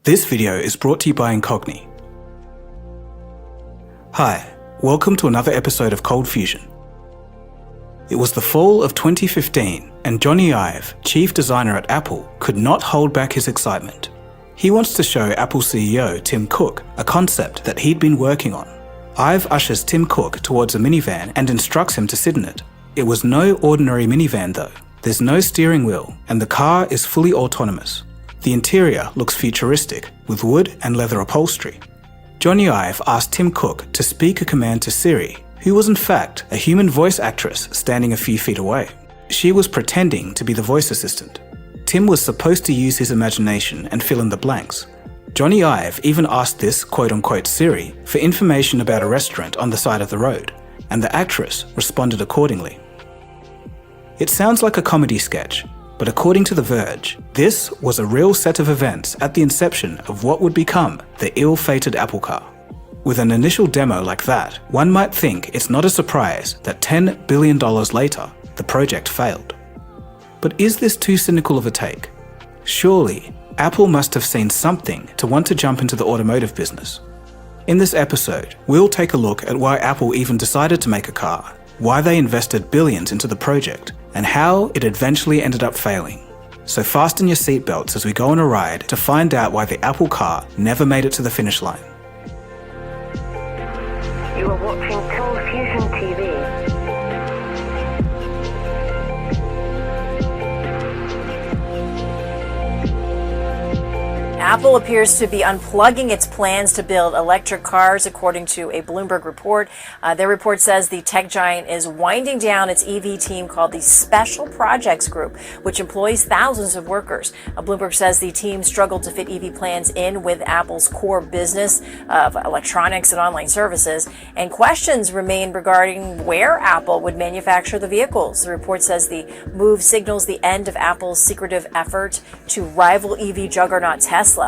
This video is brought to you by Incogni. Hi, welcome to another episode of ColdFusion. It was the fall of 2015 and Johnny Ive, chief designer at Apple, could not hold back his excitement. He wants to show Apple CEO Tim Cook a concept that he'd been working on. Ive ushers Tim Cook towards a minivan and instructs him to sit in it. It was no ordinary minivan though. There's no steering wheel and the car is fully autonomous. The interior looks futuristic, with wood and leather upholstery. Johnny Ive asked Tim Cook to speak a command to Siri, who was in fact a human voice actress standing a few feet away. She was pretending to be the voice assistant. Tim was supposed to use his imagination and fill in the blanks. Johnny Ive even asked this quote-unquote Siri for information about a restaurant on the side of the road, and the actress responded accordingly. It sounds like a comedy sketch, but according to The Verge, this was a real set of events at the inception of what would become the ill-fated Apple car. With an initial demo like that, one might think it's not a surprise that $10 billion later, the project failed. But is this too cynical of a take? Surely, Apple must have seen something to want to jump into the automotive business. In this episode, we'll take a look at why Apple even decided to make a car, why they invested billions into the project, and how it eventually ended up failing. So fasten your seatbelts as we go on a ride to find out why the Apple car never made it to the finish line. You are watching ColdFusion TV. Apple appears to be unplugging its plans to build electric cars, according to a Bloomberg report. Their report says the tech giant is winding down its EV team called the Special Projects Group, which employs thousands of workers. Bloomberg says the team struggled to fit EV plans in with Apple's core business of electronics and online services, and questions remain regarding where Apple would manufacture the vehicles. The report says the move signals the end of Apple's secretive effort to rival EV juggernaut Tesla.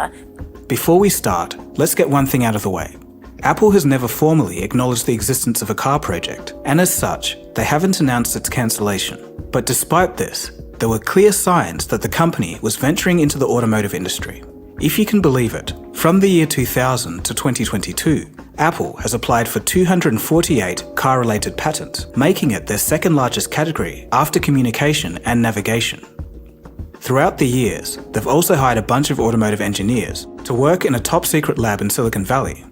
Before we start, let's get one thing out of the way. Apple has never formally acknowledged the existence of a car project, and as such, they haven't announced its cancellation. But despite this, there were clear signs that the company was venturing into the automotive industry. If you can believe it, from the year 2000 to 2022, Apple has applied for 248 car-related patents, making it their second largest category after communication and navigation. Throughout the years, they've also hired a bunch of automotive engineers to work in a top-secret lab in Silicon Valley.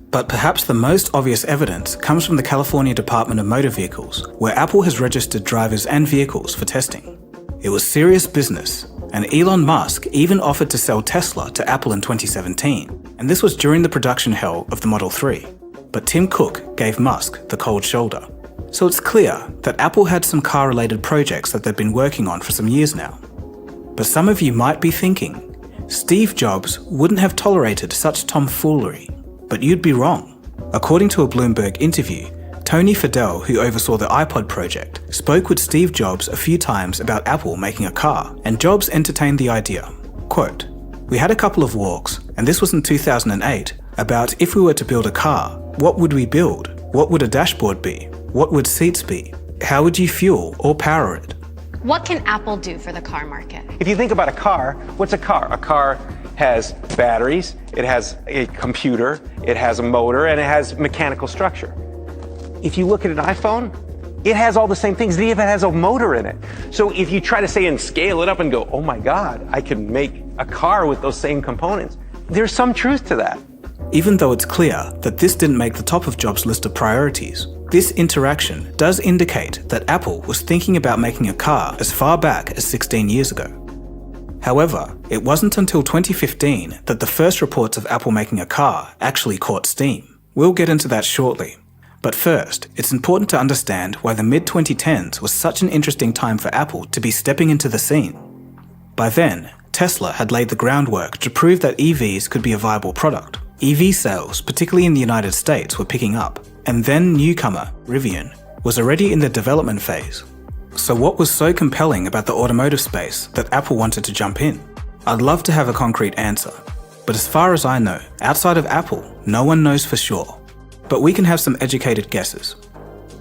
But perhaps the most obvious evidence comes from the California Department of Motor Vehicles, where Apple has registered drivers and vehicles for testing. It was serious business, and Elon Musk even offered to sell Tesla to Apple in 2017, and this was during the production hell of the Model 3. But Tim Cook gave Musk the cold shoulder. So it's clear that Apple had some car-related projects that they've been working on for some years now. But some of you might be thinking, Steve Jobs wouldn't have tolerated such tomfoolery. But you'd be wrong. According to a Bloomberg interview, Tony Fadell, who oversaw the iPod project, spoke with Steve Jobs a few times about Apple making a car, and Jobs entertained the idea. Quote, "We had a couple of walks, and this was in 2008, about if we were to build a car, what would we build? What would a dashboard be? What would seats be? How would you fuel or power it? What can Apple do for the car market? If you think about a car, what's a car? A car has batteries, it has a computer, it has a motor, and it has mechanical structure. If you look at an iPhone, it has all the same things. It even has a motor in it. So if you try to say and scale it up and go, oh my God, I can make a car with those same components, there's some truth to that. Even though it's clear that this didn't make the top of Jobs' list of priorities, this interaction does indicate that Apple was thinking about making a car as far back as 16 years ago. However, it wasn't until 2015 that the first reports of Apple making a car actually caught steam. We'll get into that shortly. But first, it's important to understand why the mid-2010s was such an interesting time for Apple to be stepping into the scene. By then, Tesla had laid the groundwork to prove that EVs could be a viable product. EV sales, particularly in the United States, were picking up, and then newcomer, Rivian, was already in the development phase. So what was so compelling about the automotive space that Apple wanted to jump in? I'd love to have a concrete answer, but as far as I know, outside of Apple, no one knows for sure. But we can have some educated guesses.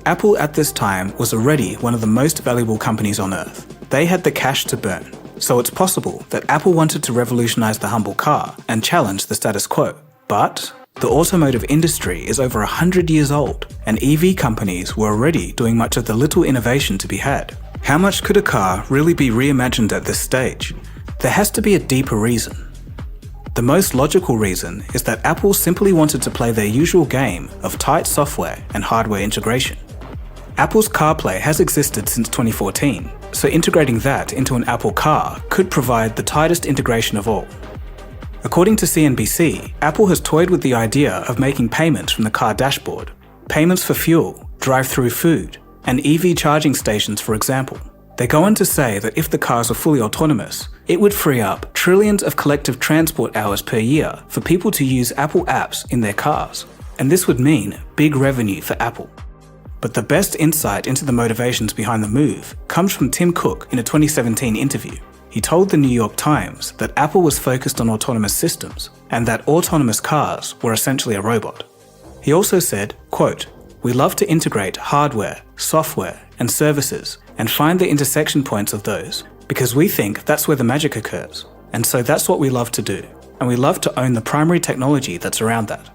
Apple at this time was already one of the most valuable companies on earth. They had the cash to burn, So it's possible that Apple wanted to revolutionize the humble car and challenge the status quo. But the automotive industry is over 100 years old, and EV companies were already doing much of the little innovation to be had. How much could a car really be reimagined at this stage? There has to be a deeper reason. The most logical reason is that Apple simply wanted to play their usual game of tight software and hardware integration. Apple's CarPlay has existed since 2014, so integrating that into an Apple car could provide the tightest integration of all. According to CNBC, Apple has toyed with the idea of making payments from the car dashboard, payments for fuel, drive-through food, and EV charging stations, for example. They go on to say that if the cars were fully autonomous, it would free up trillions of collective transport hours per year for people to use Apple apps in their cars, and this would mean big revenue for Apple. But the best insight into the motivations behind the move comes from Tim Cook in a 2017 interview. He told the New York Times that Apple was focused on autonomous systems and that autonomous cars were essentially a robot. He also said, quote, "We love to integrate hardware, software, and services and find the intersection points of those because we think that's where the magic occurs. And so that's what we love to do. And we love to own the primary technology that's around that."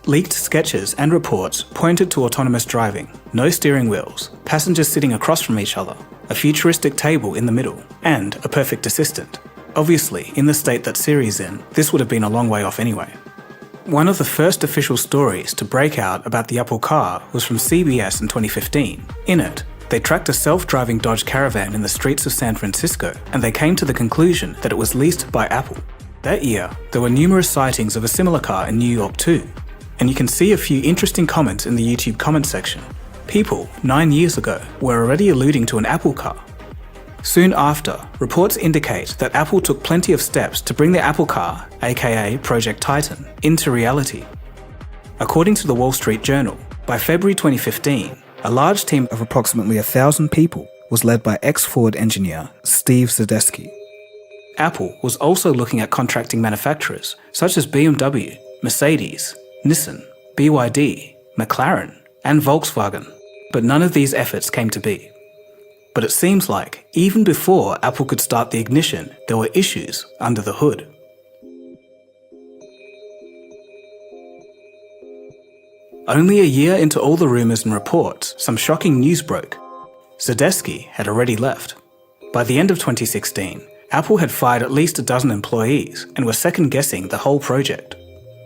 Leaked sketches and reports pointed to autonomous driving, no steering wheels, passengers sitting across from each other, a futuristic table in the middle, and a perfect assistant. Obviously, in the state that Siri's in, this would have been a long way off anyway. One of the first official stories to break out about the Apple car was from CBS in 2015. In it, they tracked a self-driving Dodge Caravan in the streets of San Francisco, and they came to the conclusion that it was leased by Apple. That year, there were numerous sightings of a similar car in New York too. And you can see a few interesting comments in the YouTube comment section. People, 9 years ago, were already alluding to an Apple car. Soon after, reports indicate that Apple took plenty of steps to bring the Apple car, aka Project Titan, into reality. According to the Wall Street Journal, by February 2015, a large team of approximately 1,000 people was led by ex-Ford engineer Steve Zadesky. Apple was also looking at contracting manufacturers such as BMW, Mercedes, Nissan, BYD, McLaren, and Volkswagen, but none of these efforts came to be. But it seems like, even before Apple could start the ignition, there were issues under the hood. Only a year into all the rumours and reports, some shocking news broke. Zadesky had already left. By the end of 2016, Apple had fired at least a dozen employees and were second-guessing the whole project.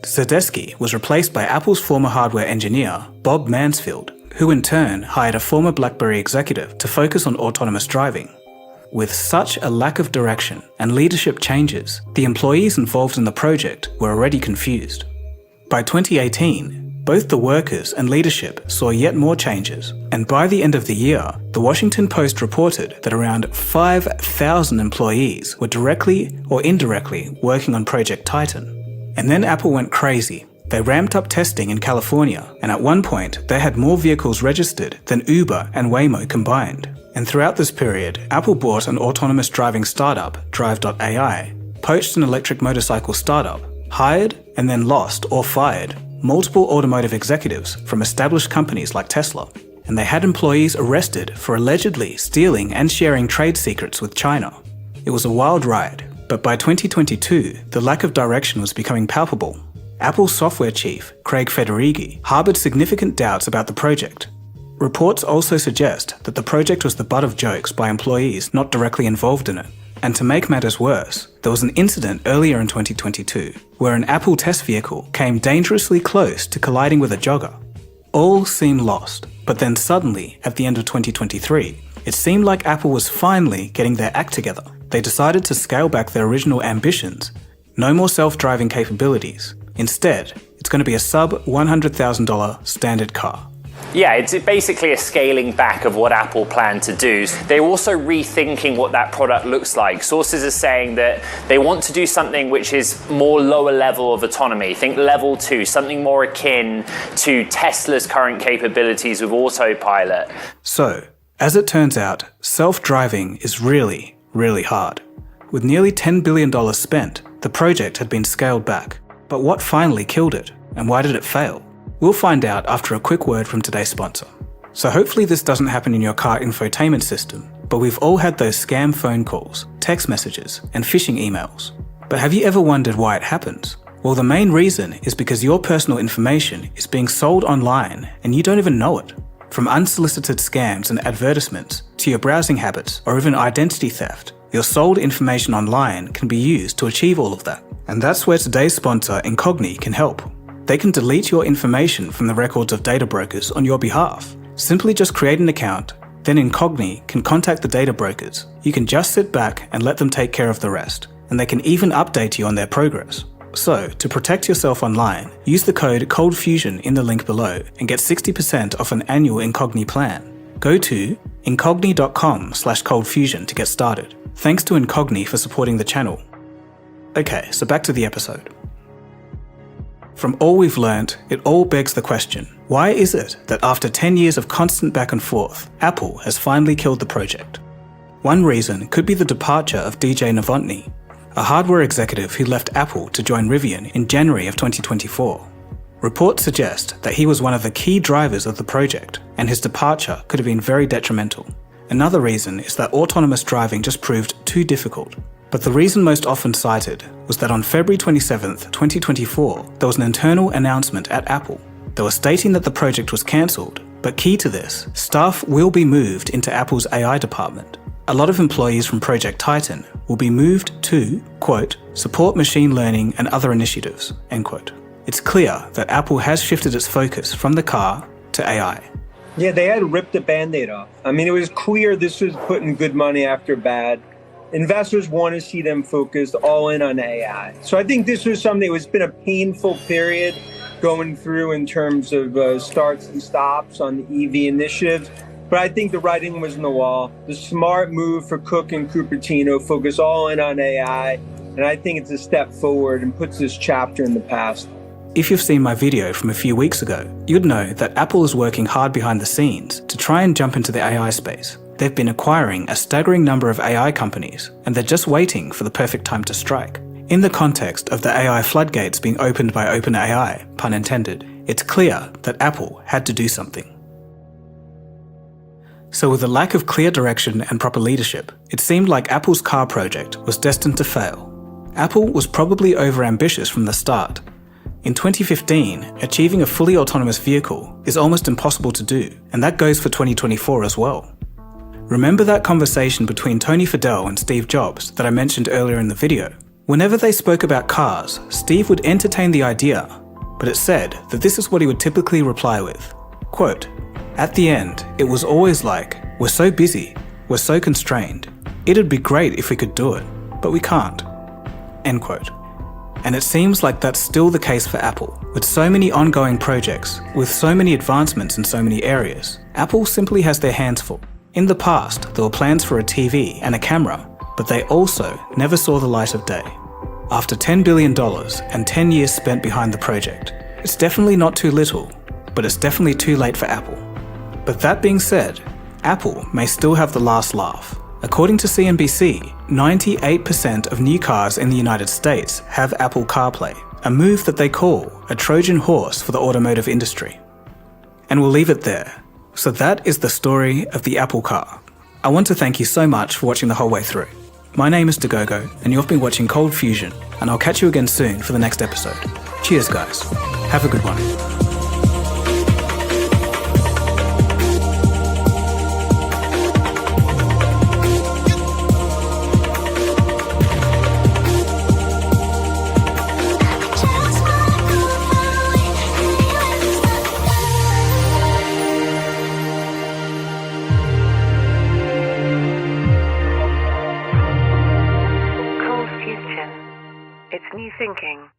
Zadesky was replaced by Apple's former hardware engineer, Bob Mansfield, who in turn hired a former BlackBerry executive to focus on autonomous driving. With such a lack of direction and leadership changes, the employees involved in the project were already confused. By 2018, both the workers and leadership saw yet more changes, and by the end of the year, the Washington Post reported that around 5,000 employees were directly or indirectly working on Project Titan. And then Apple went crazy. They ramped up testing in California, and at one point, they had more vehicles registered than Uber and Waymo combined. And throughout this period, Apple bought an autonomous driving startup, Drive.ai, poached an electric motorcycle startup, hired and then lost or fired multiple automotive executives from established companies like Tesla, and they had employees arrested for allegedly stealing and sharing trade secrets with China. It was a wild ride. But by 2022, the lack of direction was becoming palpable. Apple's software chief, Craig Federighi, harbored significant doubts about the project. Reports also suggest that the project was the butt of jokes by employees not directly involved in it. And to make matters worse, there was an incident earlier in 2022 where an Apple test vehicle came dangerously close to colliding with a jogger. All seemed lost, but then suddenly, at the end of 2023, it seemed like Apple was finally getting their act together. They decided to scale back their original ambitions. No more self-driving capabilities. Instead, it's going to be a sub-$100,000 standard car. Yeah, it's basically a scaling back of what Apple planned to do. They're also rethinking what that product looks like. Sources are saying that they want to do something which is more lower level of autonomy. Think level 2, something more akin to Tesla's current capabilities with autopilot. So, as it turns out, self-driving is really hard. With nearly $10 billion spent, the project had been scaled back. But what finally killed it, and why did it fail? We'll find out after a quick word from today's sponsor. So hopefully this doesn't happen in your car infotainment system. but we've all had those scam phone calls, text messages, and phishing emails. But have you ever wondered why it happens? Well, the main reason is because your personal information is being sold online and you don't even know it. From unsolicited scams and advertisements to your browsing habits or even identity theft, your sold information online can be used to achieve all of that. And that's where today's sponsor, Incogni, can help. They can delete your information from the records of data brokers on your behalf. Simply just create an account, then Incogni can contact the data brokers. You can just sit back and let them take care of the rest, and they can even update you on their progress. So, to protect yourself online, use the code ColdFusion in the link below and get 60% off an annual Incogni plan. Go to incogni.com/coldfusion to get started. Thanks to Incogni for supporting the channel. Okay, so back to the episode. From all we've learnt, it all begs the question, why is it that after 10 years of constant back and forth, Apple has finally killed the project? One reason could be the departure of DJ Novotny, a hardware executive who left Apple to join Rivian in January of 2024. Reports suggest that he was one of the key drivers of the project, and his departure could have been very detrimental. Another reason is that autonomous driving just proved too difficult. But the reason most often cited was that on February 27th, 2024, there was an internal announcement at Apple. They were stating that the project was cancelled, but key to this, staff will be moved into Apple's AI department. A lot of employees from Project Titan will be moved to, quote, support machine learning and other initiatives, end quote. It's clear that Apple has shifted its focus from the car to AI. Yeah, they had ripped the Band-Aid off. I mean, it was clear this was putting good money after bad. Investors want to see them focused all in on AI. So I think this was something, it's been a painful period going through in terms of starts and stops on the EV initiatives. But I think the writing was on the wall. The smart move for Cook and Cupertino, focus all in on AI. And I think it's a step forward and puts this chapter in the past. If you've seen my video from a few weeks ago, you'd know that Apple is working hard behind the scenes to try and jump into the AI space. They've been acquiring a staggering number of AI companies, and they're just waiting for the perfect time to strike. In the context of the AI floodgates being opened by OpenAI, pun intended, it's clear that Apple had to do something. So with a lack of clear direction and proper leadership, it seemed like Apple's car project was destined to fail. Apple was probably overambitious from the start. In 2015, achieving a fully autonomous vehicle is almost impossible to do, and that goes for 2024 as well. Remember that conversation between Tony Fadell and Steve Jobs that I mentioned earlier in the video? Whenever they spoke about cars, Steve would entertain the idea, but it said that this is what he would typically reply with, quote, at the end, it was always like, we're so busy, we're so constrained, it'd be great if we could do it, but we can't, end quote. And it seems like that's still the case for Apple. With so many ongoing projects, with so many advancements in so many areas, Apple simply has their hands full. In the past, there were plans for a TV and a camera, but they also never saw the light of day. After $10 billion and 10 years spent behind the project, it's definitely not too little, but it's definitely too late for Apple. But that being said, Apple may still have the last laugh. According to CNBC, 98% of new cars in the United States have Apple CarPlay, a move that they call a Trojan horse for the automotive industry. And we'll leave it there. So that is the story of the Apple car. I want to thank you so much for watching the whole way through. My name is Dagogo, and you've been watching ColdFusion, and I'll catch you again soon for the next episode. Cheers guys. Have a good one. It's new thinking.